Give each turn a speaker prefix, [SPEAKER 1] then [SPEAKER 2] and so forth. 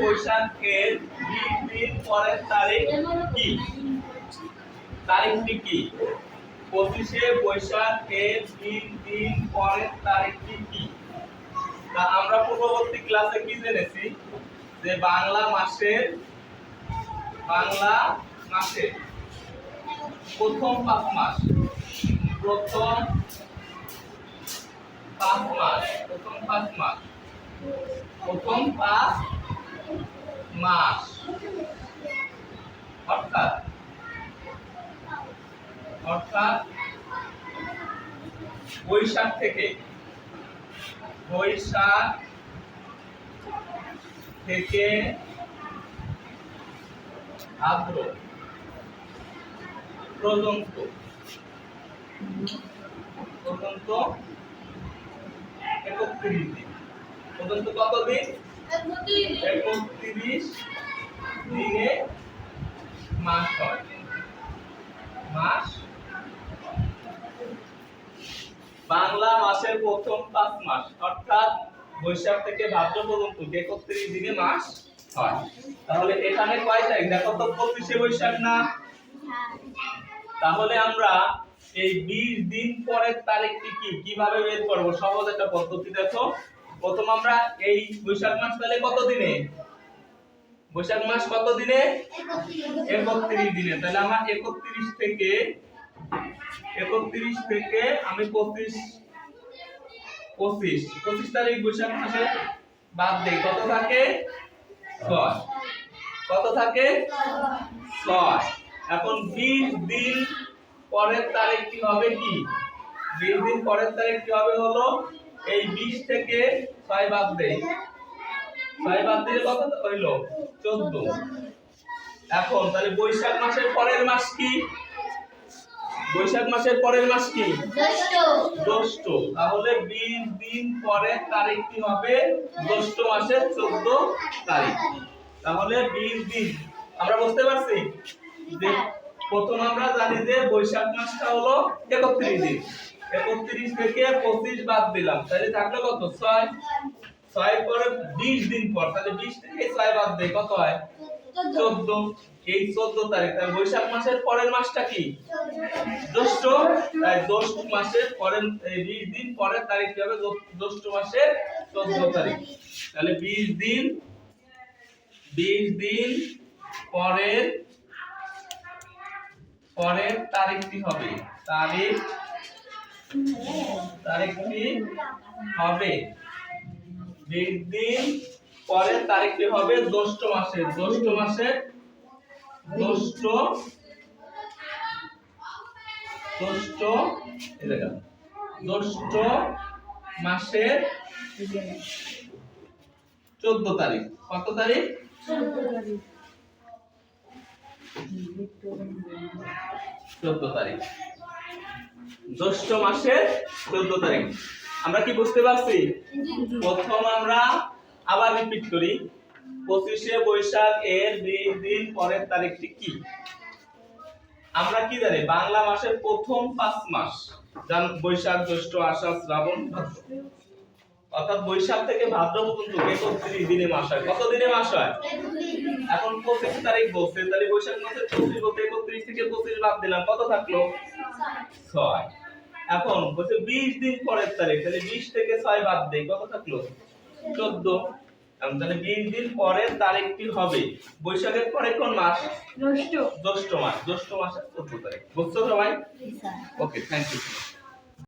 [SPEAKER 1] বৈশাখের 20 দিন পরের তারিখ কি? তারিখটি কি? 25শে বৈশাখের 20 দিন পরের তারিখটি কি? তা আমরা পূর্ববর্তী ক্লাসে কি জেনেছি যে বাংলা মাসের প্রথম 5 মাস, প্রথম 5 মাস অর্থাৎ বৈশাখ থেকে ভাদ্র পর্যন্ত 31 দিন পর্যন্ত কত দিন? 31 দিনে মাস হয়। বাংলা মাসের প্রথম 5 মাস অর্থাৎ বৈশাখ থেকে ভাদ্র পর্যন্ত 31 দিনে মাস হয়। তাহলে এখানে কয় তারিখ? দেখো তো 25শে বৈশাখ না? তাহলে আমরা এই 20 দিন পরের তারিখটি কিভাবে বের করব? সহজ একটা পদ্ধতি দেখো। প্রথম আমরা এই বৈশাখ মাস তাহলে কত দিনে? বৈশাখ মাস কত দিনে? 31 দিনে। তাহলে আমরা 31 থেকে আমি 25 তারিখ বৈশাখ মাসে বাদ দেই, কত থাকে? 6। কত থাকে? 6। এখন 20 দিন পরের তারিখ কি হবে? কি 20 দিন পরের তারিখ কি হবে? হলো এই 20 থেকে 6 বাদ দেই, 6 বাদ দিলে কত হইলো? 14। এখন তাহলে বৈশাখ মাসের পরের মাস কি? বৈশাখ মাসের পরের মাস কি? জ্যৈষ্ঠ। তাহলে 20 দিন পরের তারিখ কি হবে? জ্যৈষ্ঠ মাসের 14 তারিখ। তাহলে 20 দিন আমরা বুঝতে পারছি যে প্রথম আমরা জানি যে বৈশাখ মাসটা হলো 31 দিন। 31 থেকে 25 বাদ দিলাম, তাহলে থাকলো কত? 6। 6 পরে 20 দিন পর, তাহলে 20 থেকে 6 বাদ দেই, কত হয়? 14। এই 14 তারিখ। তাহলে বৈশাখ মাসের পরের মাসটা কি? জ্যৈষ্ঠ। তাই জ্যৈষ্ঠ মাসের পরের 20 দিন পরের তারিখ কি হবে? জ্যৈষ্ঠ মাসের 14 তারিখ। তাহলে 20 দিন পরের তারিখটি হবে। তারিখটি হবে 20 দিন পরের তারিখটি হবে জ্যৈষ্ঠ মাসের জ্যৈষ্ঠ মাসের 14 তারিখ। কত তারিখ? 14 তারিখ। জ্যৈষ্ঠ মাসের 14 তারিখ। আমরা কি বুঝতে পারছি? প্রথম আমরা আবার রিপিট করি, 25শে বৈশাখ এর 20 দিন পরের তারিখটি কি? আমরা কি জানি? বাংলা মাসের প্রথম 5 মাস, বৈশাখ, জ্যৈষ্ঠ, আষাঢ়, শ্রাবণ, ভাদ্র। অর্থাৎ বৈশাখ থেকে ভাদ্র পর্যন্ত 31 দিনে মাস হয়। কত দিনে মাস হয়? এখন 25 তারিখ বলছে, তাহলে বৈশাখ মাসের 25 বলতে 31 থেকে 25 বাদ দিলাম, কত থাকলো? 6। এখন বলছে 20 দিন পরের তারিখ, তাহলে 20 থেকে 6 বাদ দেই, কত থাকলো? 14। তাহলে 20 দিন পরের তারিখটি হবে বৈশাখের পরে কোন মাস? জ্যৈষ্ঠ মাস। জ্যৈষ্ঠ মাসের 14 তারিখ। বুঝছো সবাই? ওকে, থ্যাংক ইউ।